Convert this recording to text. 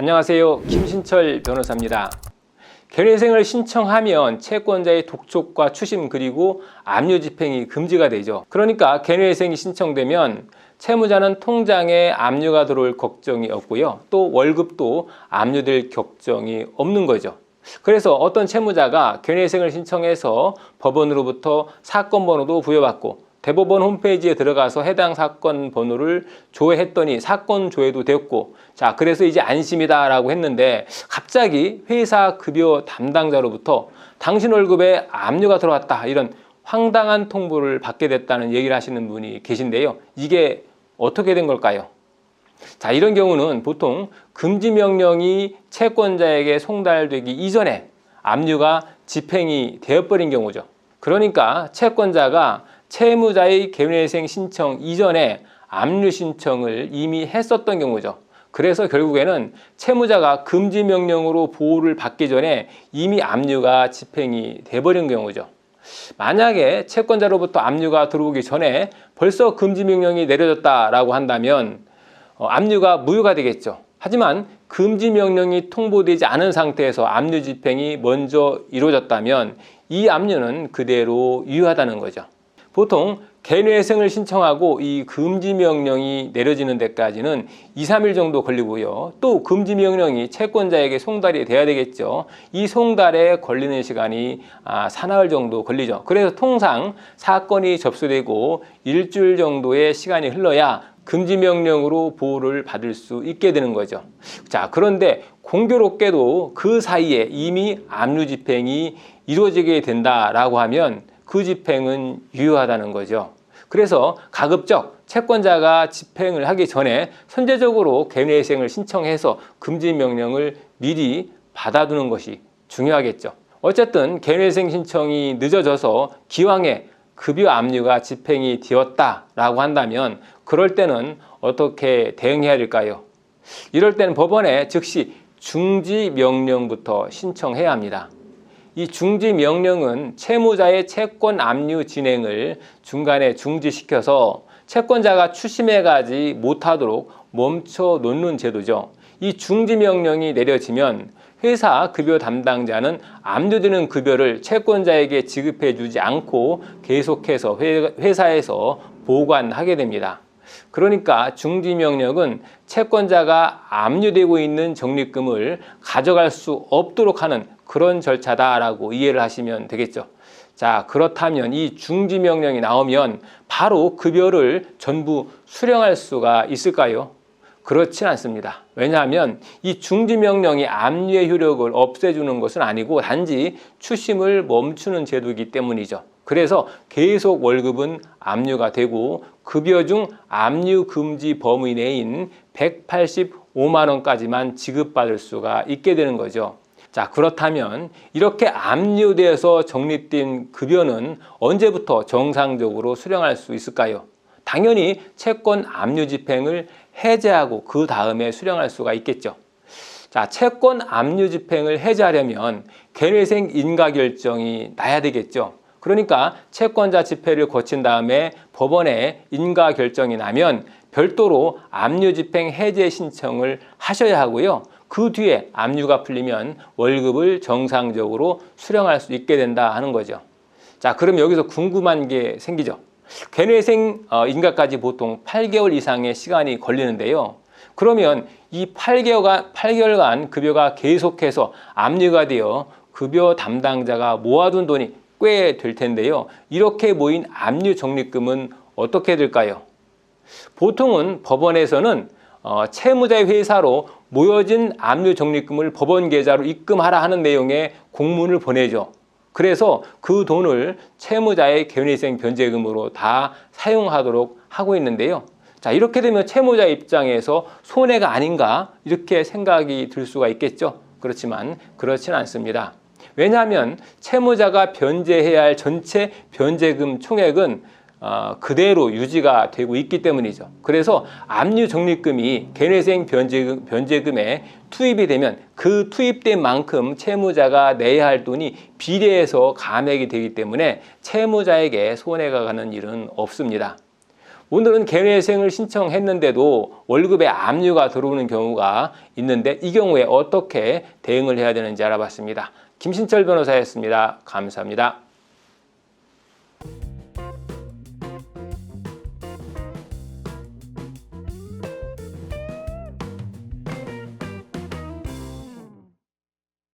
안녕하세요. 김신철 변호사입니다. 개인회생을 신청하면 채권자의 독촉과 추심 그리고 압류 집행이 금지가 되죠. 그러니까 개인회생이 신청되면 채무자는 통장에 압류가 들어올 걱정이 없고요. 또 월급도 압류될 걱정이 없는 거죠. 그래서 어떤 채무자가 개인회생을 신청해서 법원으로부터 사건 번호도 부여받고 대법원 홈페이지에 들어가서 해당 사건 번호를 조회했더니 사건 조회도 됐고, 자, 그래서 이제 안심이다 라고 했는데 갑자기 회사 급여 담당자로부터 당신 월급에 압류가 들어왔다, 이런 황당한 통보를 받게 됐다는 얘기를 하시는 분이 계신데요. 이게 어떻게 된 걸까요? 자, 이런 경우는 보통 금지 명령이 채권자에게 송달되기 이전에 압류가 집행이 되어버린 경우죠. 그러니까 채권자가 채무자의 개인회생 신청 이전에 압류 신청을 이미 했었던 경우죠. 그래서 결국에는 채무자가 금지 명령으로 보호를 받기 전에 이미 압류가 집행이 돼버린 경우죠. 만약에 채권자로부터 압류가 들어오기 전에 벌써 금지 명령이 내려졌다라고 한다면 압류가 무효가 되겠죠. 하지만 금지 명령이 통보되지 않은 상태에서 압류 집행이 먼저 이루어졌다면 이 압류는 그대로 유효하다는 거죠. 보통 개인회생을 신청하고 이 금지 명령이 내려지는 데까지는 2, 3일 정도 걸리고요. 또 금지 명령이 채권자에게 송달이 돼야 되겠죠. 이 송달에 걸리는 시간이 사나흘 정도 걸리죠. 그래서 통상 사건이 접수되고 일주일 정도의 시간이 흘러야 금지 명령으로 보호를 받을 수 있게 되는 거죠. 자, 그런데 공교롭게도 그 사이에 이미 압류 집행이 이루어지게 된다라고 하면 그 집행은 유효하다는 거죠. 그래서 가급적 채권자가 집행을 하기 전에 선제적으로 개인회생을 신청해서 금지 명령을 미리 받아두는 것이 중요하겠죠. 어쨌든 개인회생 신청이 늦어져서 기왕에 급여 압류가 집행이 되었다라고 한다면 그럴 때는 어떻게 대응해야 될까요? 이럴 때는 법원에 즉시 중지 명령부터 신청해야 합니다. 이 중지 명령은 채무자의 채권 압류 진행을 중간에 중지시켜서 채권자가 추심해가지 못하도록 멈춰 놓는 제도죠. 이 중지 명령이 내려지면 회사 급여 담당자는 압류되는 급여를 채권자에게 지급해 주지 않고 계속해서 회사에서 보관하게 됩니다. 그러니까 중지 명령은 채권자가 압류되고 있는 적립금을 가져갈 수 없도록 하는 그런 절차다라고 이해를 하시면 되겠죠. 자, 그렇다면 이 중지 명령이 나오면 바로 급여를 전부 수령할 수가 있을까요? 그렇진 않습니다. 왜냐하면 이 중지 명령이 압류의 효력을 없애주는 것은 아니고 단지 추심을 멈추는 제도이기 때문이죠. 그래서 계속 월급은 압류가 되고 급여 중 압류 금지 범위 내인 185만 원까지만 지급받을 수가 있게 되는 거죠. 자, 그렇다면 이렇게 압류되어서 적립된 급여는 언제부터 정상적으로 수령할 수 있을까요? 당연히 채권 압류 집행을 해제하고 그 다음에 수령할 수가 있겠죠. 자, 채권 압류 집행을 해제하려면 개인회생 인가 결정이 나야 되겠죠. 그러니까 채권자 집회를 거친 다음에 법원에 인가 결정이 나면 별도로 압류 집행 해제 신청을 하셔야 하고요. 그 뒤에 압류가 풀리면 월급을 정상적으로 수령할 수 있게 된다 하는 거죠. 자, 그럼 여기서 궁금한 게 생기죠. 개인회생 인가까지 보통 8개월 이상의 시간이 걸리는데요. 그러면 이 8개월간 급여가 계속해서 압류가 되어 급여 담당자가 모아둔 돈이 꽤 될 텐데요. 이렇게 모인 압류 적립금은 어떻게 될까요? 보통은 법원에서는 채무자의 회사로 모여진 압류 적립금을 법원 계좌로 입금하라 하는 내용의 공문을 보내죠. 그래서 그 돈을 채무자의 개인회생 변제금으로 다 사용하도록 하고 있는데요. 자, 이렇게 되면 채무자 입장에서 손해가 아닌가 이렇게 생각이 들 수가 있겠죠. 그렇지만 그렇지는 않습니다. 왜냐하면 채무자가 변제해야 할 전체 변제금 총액은 그대로 유지가 되고 있기 때문이죠. 그래서 압류 적립금이 개인회생 변제금에 투입이 되면 그 투입된 만큼 채무자가 내야 할 돈이 비례해서 감액이 되기 때문에 채무자에게 손해가 가는 일은 없습니다. 오늘은 개인회생을 신청했는데도 월급에 압류가 들어오는 경우가 있는데 이 경우에 어떻게 대응을 해야 되는지 알아봤습니다. 김신철 변호사였습니다. 감사합니다.